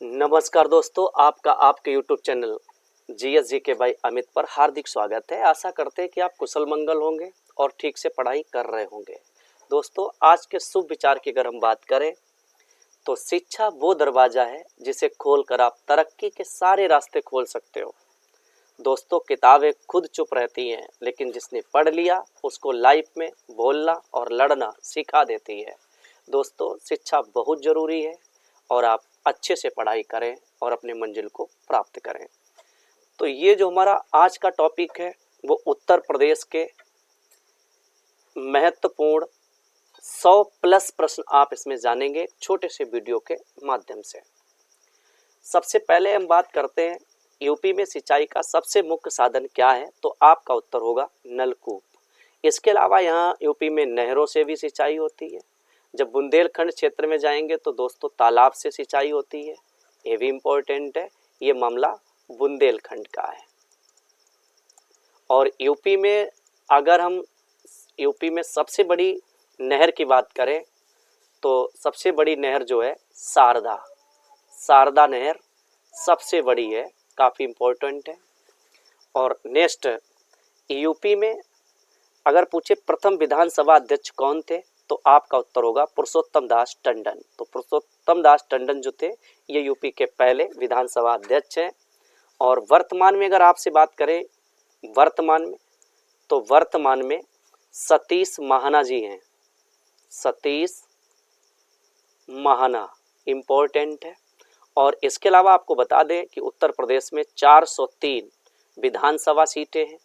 नमस्कार दोस्तों, आपका आपके YouTube चैनल जीएसजी के भाई अमित पर हार्दिक स्वागत है। आशा करते हैं कि आप कुशल मंगल होंगे और ठीक से पढ़ाई कर रहे होंगे। दोस्तों, आज के शुभ विचार की अगर हम बात करें तो शिक्षा वो दरवाजा है जिसे खोलकर आप तरक्की के सारे रास्ते खोल सकते हो। दोस्तों, किताबें खुद चुप रहती हैं, लेकिन जिसने पढ़ लिया उसको लाइफ में बोलना और लड़ना सिखा देती है। दोस्तों, शिक्षा बहुत ज़रूरी है और आप अच्छे से पढ़ाई करें और अपने मंजिल को प्राप्त करें। तो ये जो हमारा आज का टॉपिक है वो उत्तर प्रदेश के महत्वपूर्ण 100 प्लस प्रश्न आप इसमें जानेंगे छोटे से वीडियो के माध्यम से। सबसे पहले हम बात करते हैं यूपी में सिंचाई का सबसे मुख्य साधन क्या है, तो आपका उत्तर होगा नलकूप। इसके अलावा यहाँ यूपी में नहरों से भी सिंचाई होती है। जब बुंदेलखंड क्षेत्र में जाएंगे तो दोस्तों तालाब से सिंचाई होती है, ये भी इम्पोर्टेंट है। ये मामला बुंदेलखंड का है। और यूपी में अगर हम यूपी में सबसे बड़ी नहर की बात करें तो सबसे बड़ी नहर जो है शारदा नहर सबसे बड़ी है, काफ़ी इम्पोर्टेंट है। और नेक्स्ट, यूपी में अगर पूछे प्रथम विधानसभा अध्यक्ष कौन थे तो आपका उत्तर होगा पुरुषोत्तम दास टंडन। तो पुरुषोत्तम दास टंडन जो थे ये यूपी के पहले विधानसभा अध्यक्ष हैं। और वर्तमान में अगर आपसे बात करें वर्तमान में सतीश महाना जी हैं। सतीश महाना इम्पोर्टेंट है। और इसके अलावा आपको बता दें कि उत्तर प्रदेश में 403 विधानसभा सीटें हैं,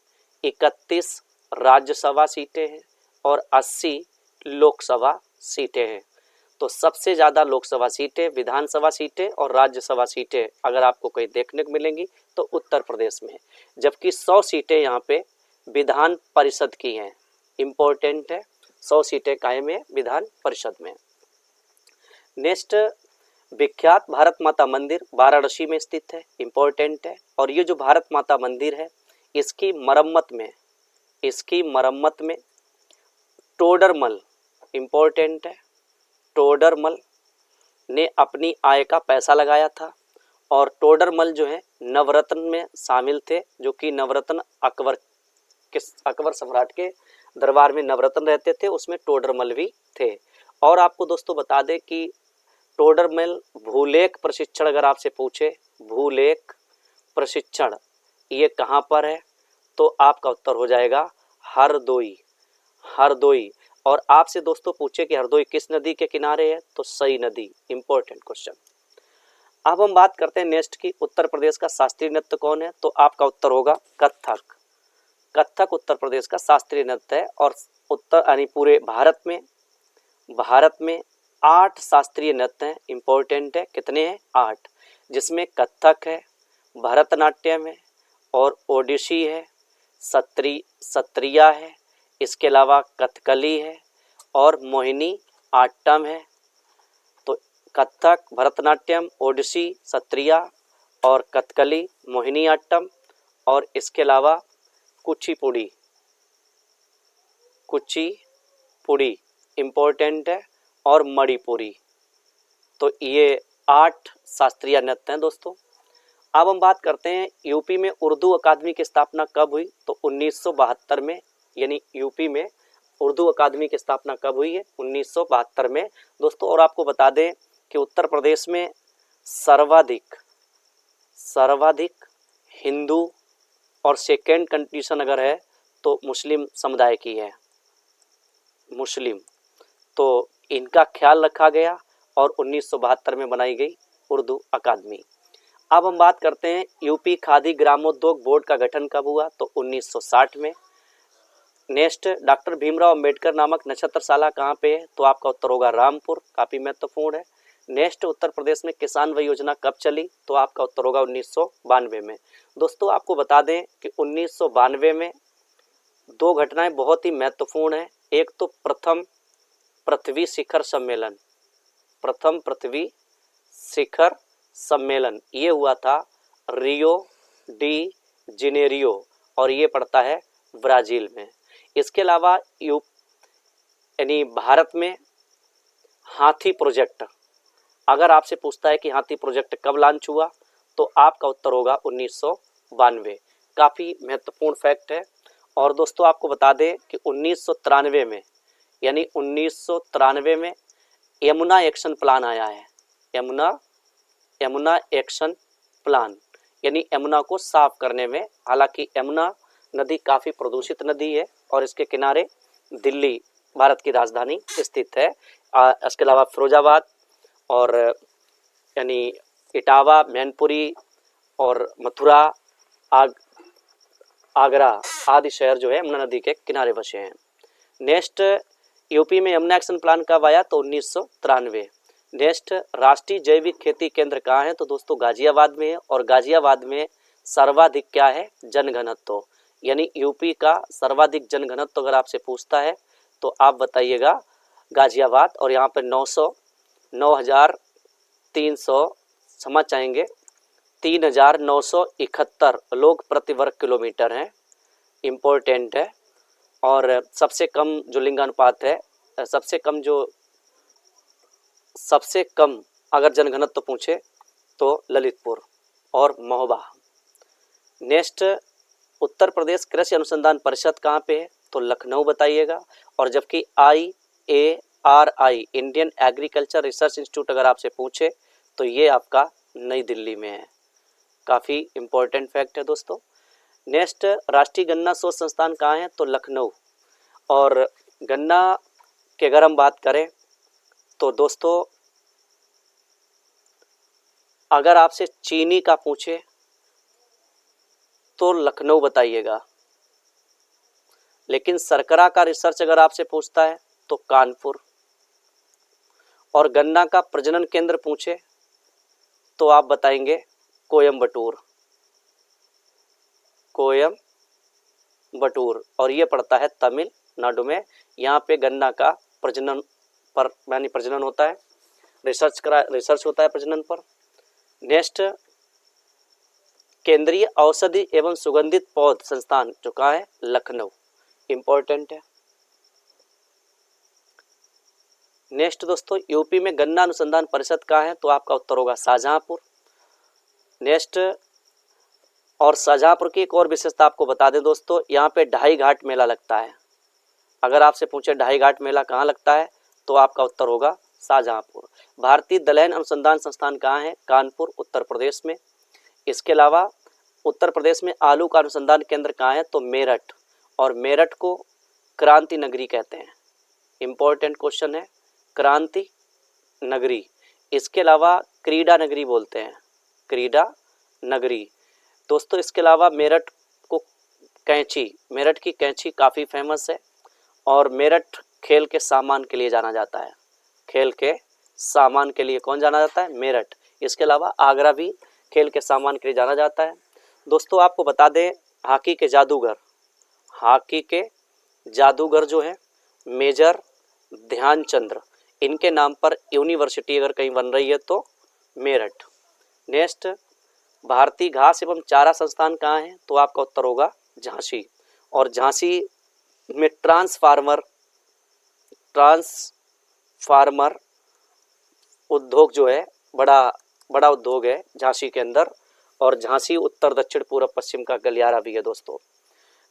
31 राज्यसभा सीटें हैं और 80 लोकसभा सीटें हैं। तो सबसे ज़्यादा लोकसभा सीटें, विधानसभा सीटें और राज्यसभा सीटें अगर आपको कहीं देखने को मिलेंगी तो उत्तर प्रदेश में है। जबकि 100 सीटें यहाँ पे विधान परिषद की हैं। इम्पोर्टेंट है, 100 सीटें कायम है विधान परिषद में। नेक्स्ट, विख्यात भारत माता मंदिर वाराणसी में स्थित है, इम्पोर्टेंट है। और ये जो भारत माता मंदिर है इसकी मरम्मत में टोडरमल, इम्पोर्टेंट है, टोडरमल ने अपनी आय का पैसा लगाया था। और टोडरमल जो है नवरत्न में शामिल थे, जो कि नवरत्न अकबर सम्राट के दरबार में नवरत्न रहते थे, उसमें टोडरमल भी थे। और आपको दोस्तों बता दें कि टोडरमल भूलेख प्रशिक्षण अगर आपसे पूछे भूलेख प्रशिक्षण ये कहाँ पर है तो आपका उत्तर हो जाएगा हरदोई। और आपसे दोस्तों पूछे कि हरदोई किस नदी के किनारे है तो सई नदी, इंपॉर्टेंट क्वेश्चन। अब हम बात करते हैं नेक्स्ट की उत्तर प्रदेश का शास्त्रीय नृत्य कौन है तो आपका उत्तर होगा कथक। कथक उत्तर प्रदेश का शास्त्रीय नृत्य है। और यानी पूरे भारत में 8 शास्त्रीय नृत्य हैं, इंपॉर्टेंट है। कितने हैं? 8, जिसमें कथक है, भरतनाट्यम है और ओडिसी है, सत्रिया है, इसके अलावा कथकली है और मोहिनी आट्टम है। तो कथक, भरतनाट्यम, ओडिसी, सत्रिया और कथकली, मोहिनी आट्टम और इसके अलावा कुचिपुड़ी इम्पोर्टेंट है और मणिपुरी। तो ये 8 शास्त्रीय नृत्य हैं दोस्तों। अब हम बात करते हैं यूपी में उर्दू अकादमी की स्थापना कब हुई तो 1972 में। यानी यूपी में उर्दू अकादमी की स्थापना कब हुई है? 1972 में दोस्तों। और आपको बता दें कि उत्तर प्रदेश में सर्वाधिक हिंदू और सेकेंड कंडीशन अगर है तो मुस्लिम समुदाय की है, मुस्लिम। तो इनका ख्याल रखा गया और 1972 में बनाई गई उर्दू अकादमी। अब हम बात करते हैं यूपी खादी ग्रामोद्योग बोर्ड का गठन कब हुआ तो 1960 में। नेक्स्ट, डॉक्टर भीमराव अंबेडकर नामक नक्षत्रशाला कहाँ पे है तो आपका उत्तर होगा रामपुर, काफ़ी महत्वपूर्ण है। नेक्स्ट, उत्तर प्रदेश में किसान वय योजना कब चली तो आपका उत्तर होगा 1992 में। दोस्तों आपको बता दें कि 1992 में 2 घटनाएं बहुत ही महत्वपूर्ण हैं। एक तो प्रथम पृथ्वी शिखर सम्मेलन ये हुआ था रियो डी जेनेरियो और ये पड़ता है ब्राज़ील में। इसके अलावा यानी भारत में हाथी प्रोजेक्ट अगर आपसे पूछता है कि हाथी प्रोजेक्ट कब लॉन्च हुआ, तो आपका उत्तर होगा 1992। काफ़ी महत्वपूर्ण फैक्ट है। और दोस्तों आपको बता दें कि 1993 में, यानी 1993 में यमुना एक्शन प्लान आया है। यमुना एक्शन प्लान, यानी यमुना को साफ करने में। हालांकि यमुना नदी काफ़ी प्रदूषित नदी है और इसके किनारे दिल्ली भारत की राजधानी स्थित है। इसके अलावा फिरोजाबाद और यानी इटावा, मैनपुरी और मथुरा, आगरा आदि शहर जो है यमुना नदी के किनारे बसे हैं। नेक्स्ट, यूपी में यमुना एक्शन प्लान कब आया, तो 1993। नेक्स्ट, राष्ट्रीय जैविक खेती केंद्र कहाँ है, तो दोस्तों गाजियाबाद में है। और गाजियाबाद में सर्वाधिक क्या है, जनघनत्व, यानी यूपी का सर्वाधिक जनघनत्व अगर आपसे पूछता है तो आप बताइएगा गाजियाबाद। और यहाँ पे 9,300 समझ चाहेंगे 3,971 लोग प्रति वर्ग किलोमीटर हैं। इम्पोर्टेंट है। और सबसे कम जो लिंगानुपात है, सबसे कम अगर जनघनत्व पूछे तो ललितपुर और महोबा। नेक्स्ट, उत्तर प्रदेश कृषि अनुसंधान परिषद कहाँ पे है, तो लखनऊ बताइएगा। और जबकि IARI Indian agriculture research institute अगर आपसे पूछे तो ये आपका नई दिल्ली में है। काफ़ी इम्पोर्टेंट फैक्ट है दोस्तों। नेक्स्ट, राष्ट्रीय गन्ना शोध संस्थान कहाँ है, तो लखनऊ। और गन्ना की अगर हम बात करें तो दोस्तों अगर आपसे चीनी का पूछे तो लखनऊ बताइएगा। लेकिन शर्करा का रिसर्च अगर आपसे पूछता है तो कानपुर। और गन्ना का प्रजनन केंद्र पूछे तो आप बताएंगे कोयम्बटूर। और ये पड़ता है तमिलनाडु में। यहाँ पे गन्ना का प्रजनन पर यानी प्रजनन होता है, रिसर्च होता है प्रजनन पर। नेक्स्ट, केंद्रीय औषधि एवं सुगंधित पौध संस्थान जो कहाँ है, लखनऊ। इंपॉर्टेंट है। नेक्स्ट दोस्तों, यूपी में गन्ना अनुसंधान परिषद कहाँ है, तो आपका उत्तर होगा शाहजहांपुर। नेक्स्ट, और शाहजहांपुर की एक और विशेषता आपको बता दें दोस्तों, यहाँ पे ढाई घाट मेला लगता है। अगर आपसे पूछे ढाई घाट मेला कहाँ लगता है तो आपका उत्तर होगा शाहजहांपुर। भारतीय दलहन अनुसंधान संस्थान कहाँ है, कानपुर उत्तर प्रदेश में। इसके अलावा उत्तर प्रदेश में आलू का अनुसंधान केंद्र कहाँ है, तो मेरठ। और मेरठ को क्रांति नगरी कहते हैं। इंपॉर्टेंट क्वेश्चन है, क्रांति नगरी। इसके अलावा क्रीडा नगरी बोलते हैं, क्रीडा नगरी दोस्तों। इसके अलावा मेरठ की कैंची काफ़ी फेमस है। और मेरठ खेल के सामान के लिए जाना जाता है। खेल के सामान के लिए कौन जाना जाता है, मेरठ। इसके अलावा आगरा भी खेल के सामान के लिए जाना जाता है। दोस्तों आपको बता दें, हॉकी के जादूगर जो है मेजर ध्यानचंद, इनके नाम पर यूनिवर्सिटी अगर कहीं बन रही है तो मेरठ। नेक्स्ट, भारतीय घास एवं चारा संस्थान कहाँ है, तो आपका उत्तर होगा झांसी। और झांसी में ट्रांसफार्मर उद्योग जो है बड़ा उद्योग है झांसी के अंदर। और झांसी उत्तर दक्षिण पूर्व पश्चिम का गलियारा भी है दोस्तों।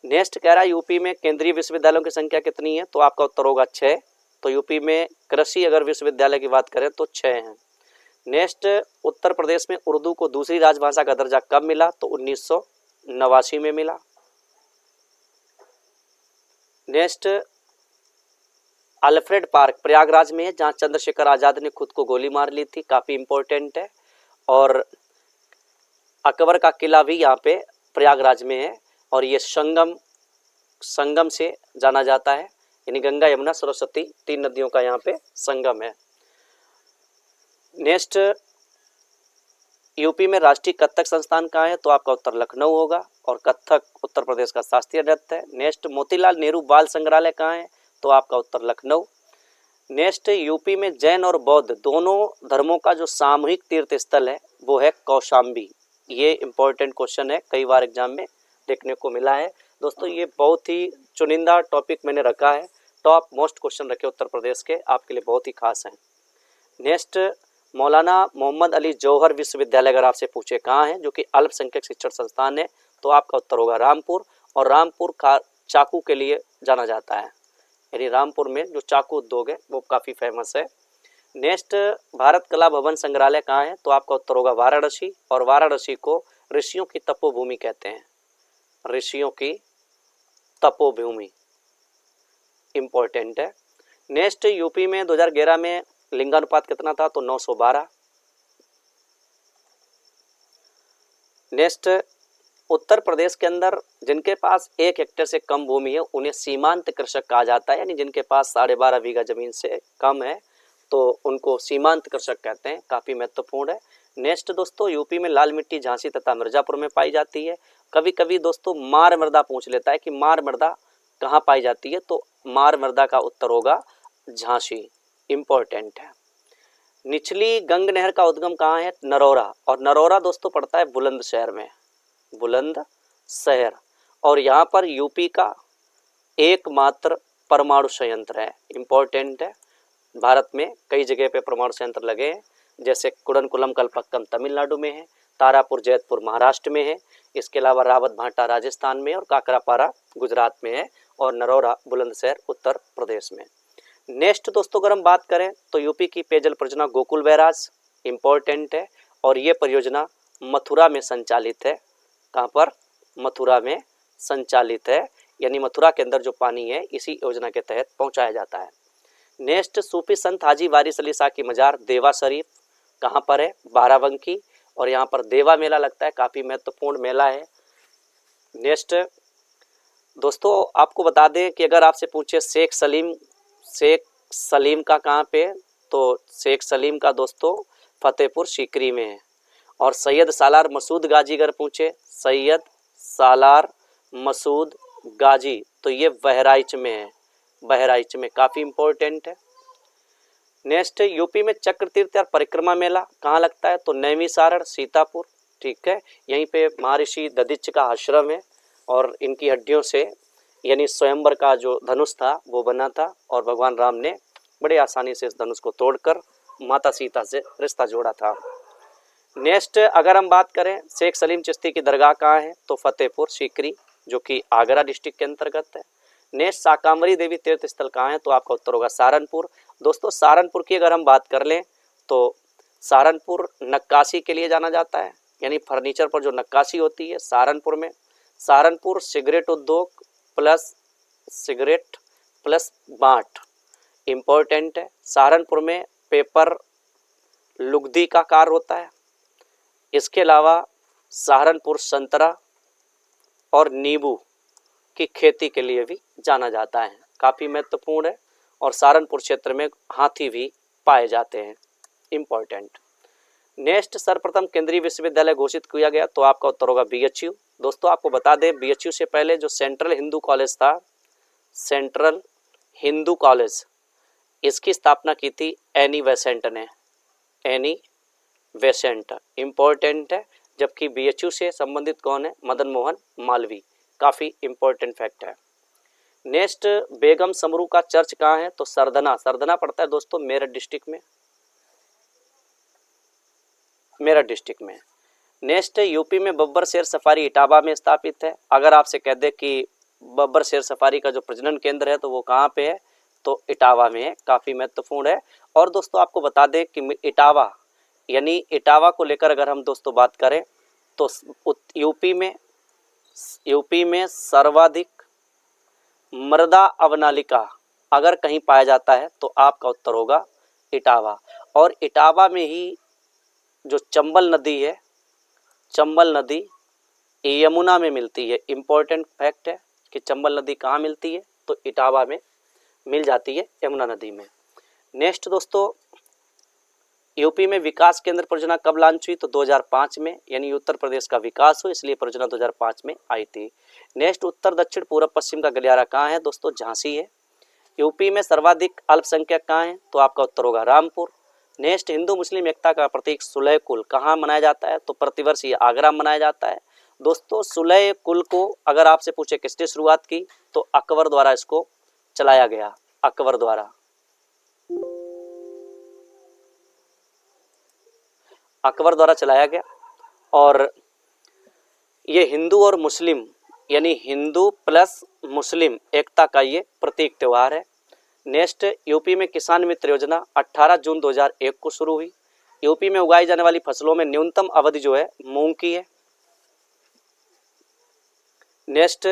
नेक्स्ट कह रहा है यूपी में केंद्रीय विश्वविद्यालयों की संख्या कितनी है, तो आपका उत्तर होगा 6। तो यूपी में कृषि अगर विश्वविद्यालय की बात करें तो 6 हैं। नेक्स्ट, उत्तर प्रदेश में उर्दू को दूसरी राजभाषा का दर्जा कब मिला, तो 1989 में मिला। नेक्स्ट, अल्फ्रेड पार्क प्रयागराज में है जहां चंद्रशेखर आजाद ने खुद को गोली मार ली थी। काफी इंपॉर्टेंट है। और अकबर का किला भी यहाँ पे प्रयागराज में है। और ये संगम से जाना जाता है, यानी गंगा यमुना सरस्वती 3 नदियों का यहाँ पे संगम है। नेक्स्ट, यूपी में राष्ट्रीय कथक संस्थान कहाँ है, तो आपका उत्तर लखनऊ होगा। और कथक उत्तर प्रदेश का शास्त्रीय नृत्य है। नेक्स्ट, मोतीलाल नेहरू बाल संग्रहालय कहाँ है, तो आपका उत्तर लखनऊ। नेक्स्ट, यूपी में जैन और बौद्ध दोनों धर्मों का जो सामूहिक तीर्थ स्थल है वो है कौशाम्बी। ये इंपॉर्टेंट क्वेश्चन है, कई बार एग्जाम में देखने को मिला है दोस्तों। ये बहुत ही चुनिंदा टॉपिक मैंने रखा है, टॉप मोस्ट क्वेश्चन रखे उत्तर प्रदेश के, आपके लिए बहुत ही खास हैं। नेक्स्ट, मौलाना मोहम्मद अली जौहर विश्वविद्यालय अगर आपसे पूछे कहाँ है, जो कि अल्पसंख्यक शिक्षण संस्थान है, तो आपका उत्तर होगा रामपुर। और रामपुर का चाकू के लिए जाना जाता है, यानी रामपुर में जो चाकू उद्योग है वो काफ़ी फेमस है। नेक्स्ट, भारत कला भवन संग्रहालय कहाँ है, तो आपका उत्तर होगा वाराणसी। और वाराणसी को ऋषियों की तपोभूमि कहते हैं, ऋषियों की तपोभूमि, इंपॉर्टेंट है। नेक्स्ट, यूपी में 2011 में लिंगानुपात कितना था, तो 912। नेक्स्ट, उत्तर प्रदेश के अंदर जिनके पास 1 हेक्टेयर से कम भूमि है उन्हें सीमांत कृषक कहा जाता है, यानी जिनके पास 12.5 बीघा जमीन से कम है तो उनको सीमांत कृषक कहते हैं, काफ़ी महत्वपूर्ण है। नेक्स्ट दोस्तों, यूपी में लाल मिट्टी झांसी तथा मिर्जापुर में पाई जाती है। कभी कभी दोस्तों मार मृदा पूछ लेता है कि मार मृदा कहाँ पाई जाती है, तो मार मृदा का उत्तर होगा झांसी, इंपॉर्टेंट है। निचली गंग नहर का उद्गम कहाँ है, नरौरा। और नरौरा दोस्तों पड़ता है बुलंदशहर में, बुलंदशहर। और यहाँ पर यूपी का एकमात्र परमाणु संयंत्र है, इंपॉर्टेंट है। भारत में कई जगह पे परमाणु संयंत्र लगे हैं, जैसे कुडनकुलम कलपक्कम तमिलनाडु में है, तारापुर जैतपुर महाराष्ट्र में है, इसके अलावा रावत भाटा राजस्थान में और काकरापारा गुजरात में है, और नरौरा बुलंदशहर उत्तर प्रदेश में। नेक्स्ट दोस्तों अगर हम बात करें तो यूपी की पेयजल परियोजना गोकुल बैराज, इंपॉर्टेंट है। और ये परियोजना मथुरा में संचालित है, कहाँ पर, मथुरा में संचालित है, यानी मथुरा के अंदर जो पानी है इसी योजना के तहत पहुंचाया जाता है। नेक्स्ट, सूफी संत हाजी वारिस अली शाह की मजार देवा शरीफ कहाँ पर है, बाराबंकी। और यहाँ पर देवा मेला लगता है, काफ़ी महत्वपूर्ण मेला है। नेक्स्ट दोस्तों आपको बता दें कि अगर आपसे पूछे शेख सलीम का कहाँ पे, तो शेख सलीम का दोस्तों फतेहपुर सीकरी में है। और सैयद सालार मसूद गाजी अगर पूछे, सैयद सालार मसूद गाजी, तो ये बहराइच में है, बहराइच में, काफ़ी इंपॉर्टेंट है। नेक्स्ट, यूपी में चक्र तीर्थ या परिक्रमा मेला कहाँ लगता है, तो नैमी सारण सीतापुर, ठीक है। यहीं पे महर्षि दधीच का आश्रम है और इनकी हड्डियों से यानी स्वयंवर का जो धनुष था वो बना था, और भगवान राम ने बड़े आसानी से इस धनुष को तोड़कर माता सीता से रिश्ता जोड़ा था। नेक्स्ट, अगर हम बात करें शेख सलीम चिश्ती की दरगाह कहाँ है, तो फतेहपुर सीकरी, जो कि आगरा डिस्ट्रिक्ट के अंतर्गत है। नेक्स्ट, शाकांबरी देवी तीर्थ स्थल कहाँ है, तो आपका उत्तर होगा सहारनपुर। दोस्तों सहारनपुर की अगर हम बात कर लें तो सहारनपुर नक्काशी के लिए जाना जाता है, यानी फर्नीचर पर जो नक्काशी होती है सहारनपुर में। सहारनपुर सिगरेट उद्योग प्लस बाँट, इम्पोर्टेंट है। सहारनपुर में पेपर लुगदी का कार्य होता है। इसके अलावा सहारनपुर संतरा और नींबू की खेती के लिए भी जाना जाता है, काफ़ी महत्वपूर्ण है। और सहारनपुर क्षेत्र में हाथी भी पाए जाते हैं, इम्पोर्टेंट। नेक्स्ट, सर्वप्रथम केंद्रीय विश्वविद्यालय घोषित किया गया, तो आपका उत्तर होगा बीएचयू। दोस्तों आपको बता दें बीएचयू से पहले जो सेंट्रल हिंदू कॉलेज था, सेंट्रल हिंदू कॉलेज, इसकी स्थापना की थी एनी बेसेंट ने, एनी बेसेंट, इम्पोर्टेंट है। जबकि बीएचयू से संबंधित कौन है, मदन मोहन मालवीय, काफ़ी इम्पोर्टेंट फैक्ट है। नेक्स्ट, बेगम समरू का चर्च कहाँ है, तो सरदना, सरदना पड़ता है दोस्तों मेरठ डिस्ट्रिक्ट में, मेरठ डिस्ट्रिक्ट में। नेक्स्ट, यूपी में बब्बर शेर सफारी इटावा में स्थापित है। अगर आपसे कह दे कि बब्बर शेर सफारी का जो प्रजनन केंद्र है तो वो कहाँ पे है, तो इटावा में है, काफ़ी महत्वपूर्ण है। और दोस्तों आपको बता दें कि इटावा यानी इटावा को लेकर अगर हम दोस्तों बात करें तो यूपी में सर्वाधिक मृदा अवनालिका अगर कहीं पाया जाता है तो आपका उत्तर होगा इटावा। और इटावा में ही जो चंबल नदी है, चंबल नदी यमुना में मिलती है, इम्पोर्टेंट फैक्ट है कि चंबल नदी कहाँ मिलती है, तो इटावा में मिल जाती है, यमुना नदी में। नेक्स्ट दोस्तों, यूपी में विकास केंद्र परियोजना कब लॉन्च हुई, तो 2005 में, यानी उत्तर प्रदेश का विकास हो इसलिए परियोजना 2005 में आई थी। नेक्स्ट, उत्तर दक्षिण पूर्व पश्चिम का गलियारा कहाँ है, दोस्तों झांसी है। यूपी में सर्वाधिक अल्पसंख्यक कहाँ है, तो आपका उत्तर होगा रामपुर। नेक्स्ट, हिंदू मुस्लिम एकता का प्रतीक सुलह कुल कहाँ मनाया जाता है, तो प्रतिवर्ष ये आगरा मनाया जाता है। दोस्तों सुलह कुल को अगर आपसे पूछे किसने शुरुआत की, तो अकबर द्वारा इसको चलाया गया, अकबर द्वारा। अकबर द्वारा चलाया गया और ये हिंदू और मुस्लिम यानी हिंदू प्लस मुस्लिम एकता का ये प्रतीक त्यौहार है। नेक्स्ट, यूपी में किसान मित्र योजना 18 जून 2001 को शुरू हुई। यूपी में उगाई जाने वाली फसलों में न्यूनतम अवधि जो है मूंग की है। नेक्स्ट,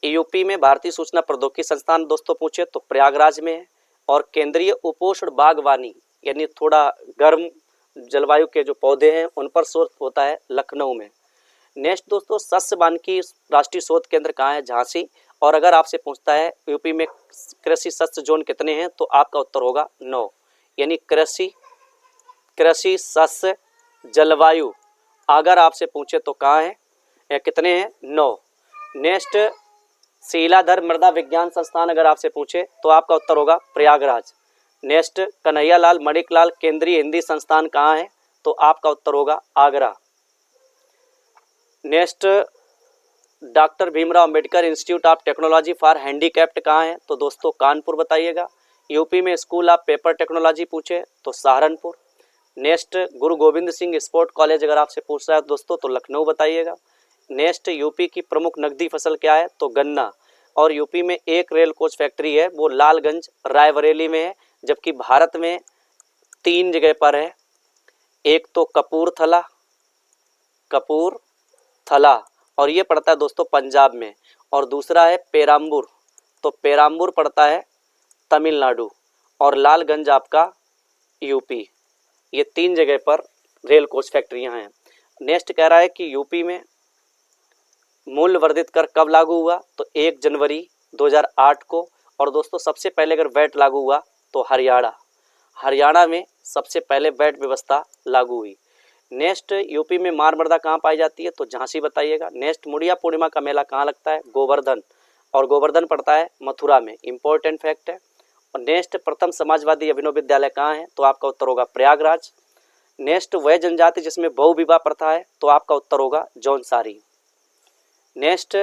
यूपी में भारतीय सूचना प्रौद्योगिकी संस्थान दोस्तों पूछे तो प्रयागराज में है और केंद्रीय उपोष्ण बागवानी यानी थोड़ा गर्म जलवायु के जो पौधे हैं उन पर शोध होता है लखनऊ में। नेक्स्ट दोस्तों, शस्य वानिकी राष्ट्रीय शोध केंद्र कहाँ है? झांसी। और अगर आपसे पूछता है यूपी में कृषि शस्य जोन कितने हैं तो आपका उत्तर होगा 9, यानी कृषि शस्य जलवायु अगर आपसे पूछे तो कहाँ है या कितने हैं? 9। नेक्स्ट, शीलाधर मृदा विज्ञान संस्थान अगर आपसे पूछे तो आपका उत्तर होगा प्रयागराज। नेक्स्ट, कन्हैयालाल मणिकलाल केंद्रीय हिंदी संस्थान कहाँ है तो आपका उत्तर होगा Agra. Next, doctor Bhimrao Ambedkar institute of technology for handicapped कहाँ है तो दोस्तों कानपुर बताइएगा। यूपी में स्कूल ऑफ पेपर टेक्नोलॉजी पूछे तो सहारनपुर। नेक्स्ट, गुरु गोविंद सिंह स्पोर्ट कॉलेज अगर आपसे पूछ रहा है दोस्तों तो लखनऊ बताइएगा। नेक्स्ट, यूपी की प्रमुख नकदी फसल क्या है तो गन्ना। और यूपी में एक रेल कोच फैक्ट्री है वो लालगंज रायबरेली में है, जबकि भारत में 3 जगह पर है। एक तो कपूरथला और ये पड़ता है दोस्तों पंजाब में, और दूसरा है पेराम्बूर, तो पेराम्बूर पड़ता है तमिलनाडु और लालगंज आपका यूपी। ये 3 जगह पर रेल कोच फैक्ट्रियां हैं। नेक्स्ट कह रहा है कि यूपी में मूल्य वर्धित कर कब लागू हुआ तो 1 जनवरी 2008 को। और दोस्तों सबसे पहले अगर वैट लागू हुआ तो हरियाणा में सबसे पहले वैट व्यवस्था लागू हुई। नेक्स्ट, यूपी में मार मृदा कहाँ पाई जाती है तो झांसी बताइएगा। नेक्स्ट, मुड़िया पूर्णिमा का मेला कहाँ लगता है? गोवर्धन, और गोवर्धन पड़ता है मथुरा में, इंपॉर्टेंट फैक्ट है। और नेक्स्ट, प्रथम समाजवादी अभिनव विद्यालय कहाँ है तो आपका उत्तर होगा प्रयागराज। नेक्स्ट, वह जनजाति जिसमें बहुविवाह प्रथा है तो आपका उत्तर होगा जौनसारी। नेक्स्ट,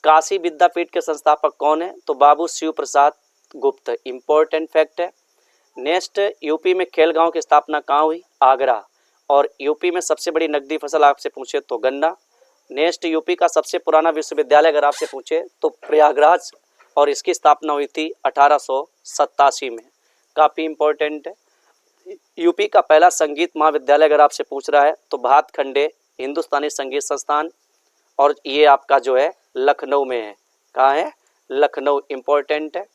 काशी विद्यापीठ के संस्थापक कौन है तो बाबू शिव प्रसाद गुप्त, इंपॉर्टेंट फैक्ट है। नेक्स्ट, यूपी में खेल गांव की स्थापना कहाँ हुई? आगरा। और यूपी में सबसे बड़ी नकदी फसल आपसे पूछे तो गन्ना। नेक्स्ट, यूपी का सबसे पुराना विश्वविद्यालय अगर आपसे पूछे तो प्रयागराज, और इसकी स्थापना हुई थी 1887 में, काफ़ी इंपॉर्टेंट है। यूपी का पहला संगीत महाविद्यालय अगर आपसे पूछ रहा है तो भातखंडे हिंदुस्तानी संगीत संस्थान, और ये आपका जो है लखनऊ में है। कहाँ है? लखनऊ, इंपॉर्टेंट है।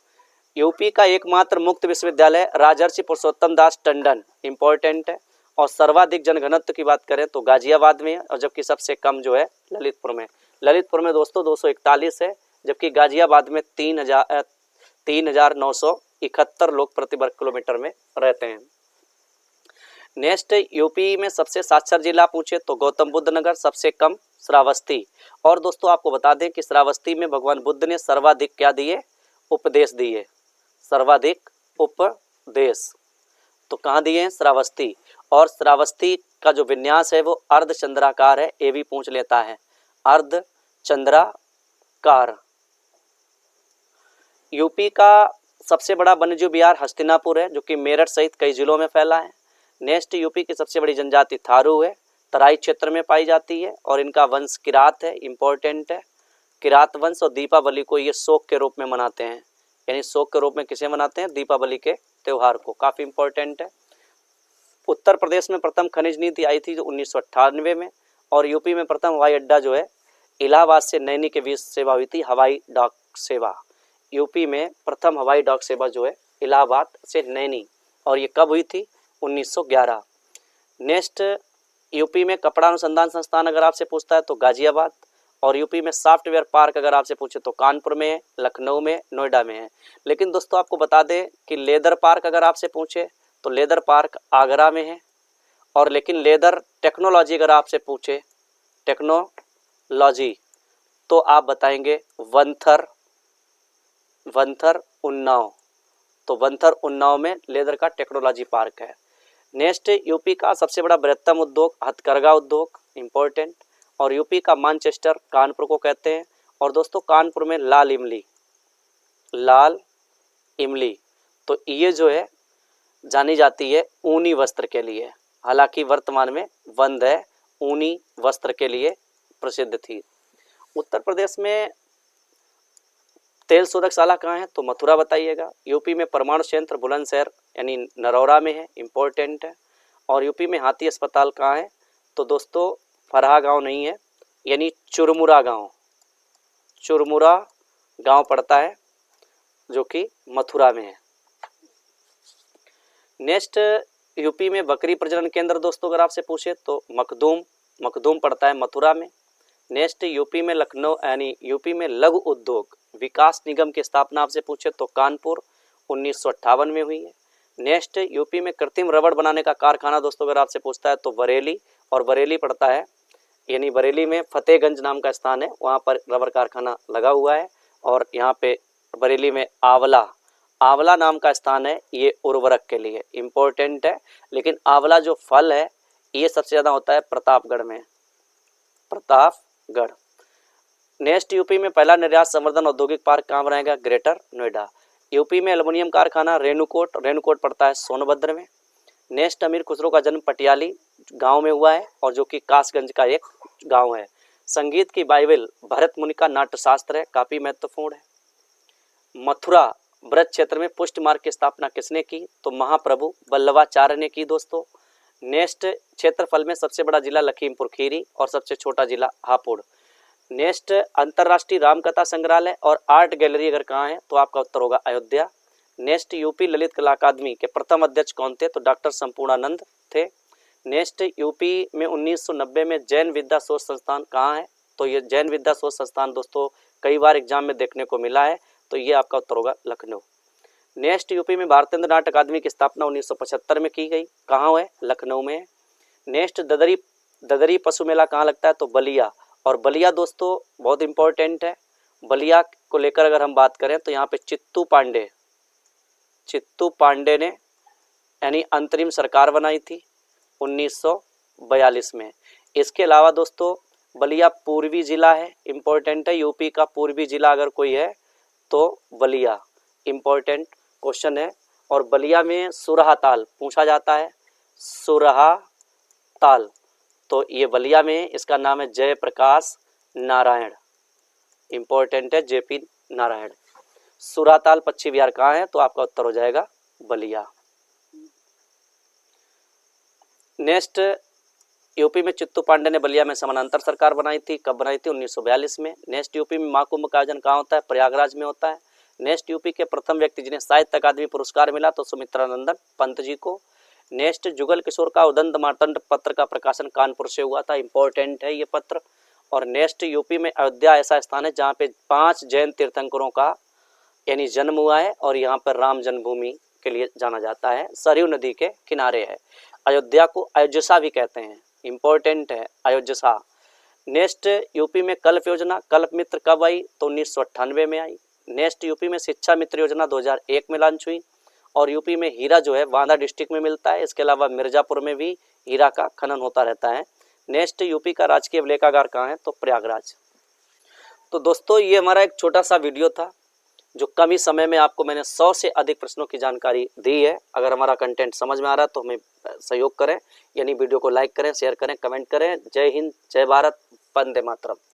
यूपी का एकमात्र मुक्त विश्वविद्यालय राजर्षि पुरुषोत्तम दास टंडन, इंपॉर्टेंट है। और सर्वाधिक जनघनत्व की बात करें तो गाजियाबाद में है, और जबकि सबसे कम जो है ललितपुर में दोस्तों 241 है, जबकि गाजियाबाद में 3,971 लोग प्रति वर्ग किलोमीटर में रहते हैं। नेक्स्ट, यूपी में सबसे साक्षर जिला पूछे तो गौतम बुद्ध नगर, सबसे कम श्रावस्ती। और दोस्तों आपको बता दें कि श्रावस्ती में भगवान बुद्ध ने सर्वाधिक क्या दिए? उपदेश दिए, सर्वाधिक उपदेश। तो कहाँ दिए हैं? श्रावस्ती। और श्रावस्ती का जो विन्यास है वो अर्धचंद्राकार है, ये भी पूछ लेता है, अर्धचंद्राकार। यूपी का सबसे बड़ा वन्यजीव विहार हस्तिनापुर है, जो कि मेरठ सहित कई जिलों में फैला है। नेक्स्ट, यूपी की सबसे बड़ी जनजाति थारू है, तराई क्षेत्र में पाई जाती है, और इनका वंश किरात है, इंपॉर्टेंट है, किरात वंश। और दीपावली को ये शोक के रूप में मनाते हैं, यानी शोक के रूप में किसे मनाते हैं? दीपावली के त्यौहार को, काफ़ी इंपॉर्टेंट है। उत्तर प्रदेश में प्रथम खनिज नीति आई थी जो 1998 में, और यूपी में प्रथम हवाई अड्डा जो है इलाहाबाद से नैनी के बीच सेवा हुई थी, हवाई डाक सेवा। यूपी में प्रथम हवाई डाक सेवा जो है इलाहाबाद से नैनी, और ये कब हुई थी? 1911। नेक्स्ट, यूपी में कपड़ा अनुसंधान संस्थान अगर आपसे पूछता है तो गाजियाबाद, और यूपी में सॉफ्टवेयर पार्क अगर आपसे पूछे तो कानपुर में है, लखनऊ में, नोएडा में है। लेकिन दोस्तों आपको बता दें कि लेदर पार्क अगर आपसे पूछे तो लेदर पार्क आगरा में है। और लेकिन लेदर टेक्नोलॉजी अगर आपसे पूछे, टेक्नोलॉजी, तो आप बताएंगे वंथर उन्नाव, तो वंथर उन्नाव में लेदर का टेक्नोलॉजी पार्क है। नेक्स्ट, यूपी का सबसे बड़ा बृहत्तम उद्योग हथकरघा उद्योग, इंपॉर्टेंट। और यूपी का मानचेस्टर कानपुर को कहते हैं। और दोस्तों कानपुर में लाल इमली, तो ये जो है जानी जाती है ऊनी वस्त्र के लिए। हालांकि वर्तमान में बंद है, ऊनी वस्त्र के लिए प्रसिद्ध थी। उत्तर प्रदेश में तेल शोधकशाला कहाँ है, तो मथुरा बताइएगा। यूपी में परमाणु संयंत्र बुलंदशहर यानी नरौरा में है, इम्पोर्टेंट है। और यूपी में हाथी अस्पताल कहाँ है, तो दोस्तों फरहा गांव नहीं है, यानी चुरमुरा गांव, चुरमुरा गांव पड़ता है जो कि मथुरा में है। नेक्स्ट, यूपी में बकरी प्रजनन केंद्र दोस्तों अगर आपसे पूछे तो मखदूम पड़ता है मथुरा में। नेक्स्ट, यूपी में लखनऊ यानी यूपी में लघु उद्योग विकास निगम की स्थापना आपसे पूछे तो कानपुर 1958 में हुई है। नेक्स्ट, यूपी में कृत्रिम रबड़ बनाने का कारखाना दोस्तों अगर आपसे पूछता है तो बरेली, और बरेली पड़ता है यानी बरेली में फतेहगंज नाम का स्थान है, वहाँ पर रबड़ कारखाना लगा हुआ है। और यहाँ पे बरेली में आंवला नाम का स्थान है, ये उर्वरक के लिए इम्पोर्टेंट है। लेकिन आंवला जो फल है ये सबसे ज़्यादा होता है प्रतापगढ़ में, प्रतापगढ़। नेक्स्ट, यूपी में पहला निर्यात संवर्धन औद्योगिक पार्क कहाँ बनाएगा, ग्रेटर नोएडा। यूपी में एल्युमिनियम कारखाना रेणुकोट पड़ता है सोनभद्र में। नेक्स्ट, अमीर खुसरो का जन्म पटियाली गांव में हुआ है और जो कि कासगंज का एक गांव है। संगीत की बाइबल भरत मुनि का नाट्यशास्त्र है, काफ़ी महत्वपूर्ण है। मथुरा ब्रज क्षेत्र में पुष्ट मार्ग की स्थापना किसने की, तो महाप्रभु वल्लभाचार्य ने की दोस्तों। नेक्स्ट, क्षेत्रफल में सबसे बड़ा जिला लखीमपुर खीरी और सबसे छोटा जिला हापुड़। नेक्स्ट, अंतर्राष्ट्रीय रामकथा संग्रहालय और आर्ट गैलरी अगर कहाँ है तो आपका उत्तर होगा अयोध्या। नेक्स्ट, यूपी ललित कला अकादमी के प्रथम अध्यक्ष कौन थे, तो डॉक्टर संपूर्णानंद थे। नेक्स्ट, यूपी में 1990 में जैन विद्या शोध संस्थान कहाँ है, तो ये जैन विद्या शोध संस्थान दोस्तों कई बार एग्जाम में देखने को मिला है, तो ये आपका उत्तर होगा लखनऊ। नेक्स्ट, यूपी में भारतीय नाट्य अकादमी की स्थापना 1975 में की गई, कहाँ है, लखनऊ में। नेक्स्ट, ददरी पशु मेला कहाँ लगता है, तो बलिया, और बलिया दोस्तों बहुत इंपॉर्टेंट है। बलिया को लेकर अगर हम बात करें तो यहाँ पे चित्तू पांडे ने यानी अंतरिम सरकार बनाई थी 1942 में। इसके अलावा दोस्तों बलिया पूर्वी जिला है, इम्पोर्टेंट है, यूपी का पूर्वी जिला अगर कोई है तो बलिया इम्पोर्टेंट क्वेश्चन है। और बलिया में सुरहा ताल पूछा जाता है, सुरहा ताल, तो ये बलिया में इसका नाम है जयप्रकाश नारायण, इम्पोर्टेंट है जेपी नारायण। सुराताल पश्चिम बिहार कहाँ है, तो आपका उत्तर हो जाएगा बलिया। नेक्स्ट, यूपी में चित्तू पांडे ने बलिया में समानांतर सरकार बनाई थी, कब बनाई थी, 1942 में। नेक्स्ट, यूपी में महाकुंभ का आयोजन कहाँ होता है, प्रयागराज में होता है। नेक्स्ट, यूपी के प्रथम व्यक्ति जिन्हें साहित्य अकादमी पुरस्कार मिला तो सुमित्रानंदन पंत जी को। नेक्स्ट, जुगल किशोर का उदंत मार्तंड पत्र का प्रकाशन कानपुर से हुआ था, इंपॉर्टेंट है ये पत्र। और नेक्स्ट, यूपी में अयोध्या ऐसा स्थान है जहाँ पे 5 जैन तीर्थंकरों का यानी जन्म हुआ है और यहाँ पर राम जन्मभूमि के लिए जाना जाता है, सरयू नदी के किनारे है। अयोध्या को अयोध्यसा भी कहते हैं, इंपॉर्टेंट है अयोध्यसा। नेक्स्ट, यूपी में कल्प योजना, कल्प मित्र कब आई, तो 1998 में आई। नेक्स्ट, यूपी में शिक्षा मित्र योजना 2001 में लॉन्च हुई। और यूपी में हीरा जो है बांदा डिस्ट्रिक्ट में मिलता है, इसके अलावा मिर्जापुर में भी हीरा का खनन होता रहता है। नेक्स्ट, यूपी का राजकीय लेखागार कहाँ है, तो प्रयागराज। तो दोस्तों ये हमारा एक छोटा सा वीडियो था जो कम ही समय में आपको मैंने 100 से अधिक प्रश्नों की जानकारी दी है। अगर हमारा कंटेंट समझ में आ रहा है तो हमें सहयोग करें, यानी वीडियो को लाइक करें, शेयर करें, कमेंट करें। जय हिंद, जय भारत, वंदे मातरम।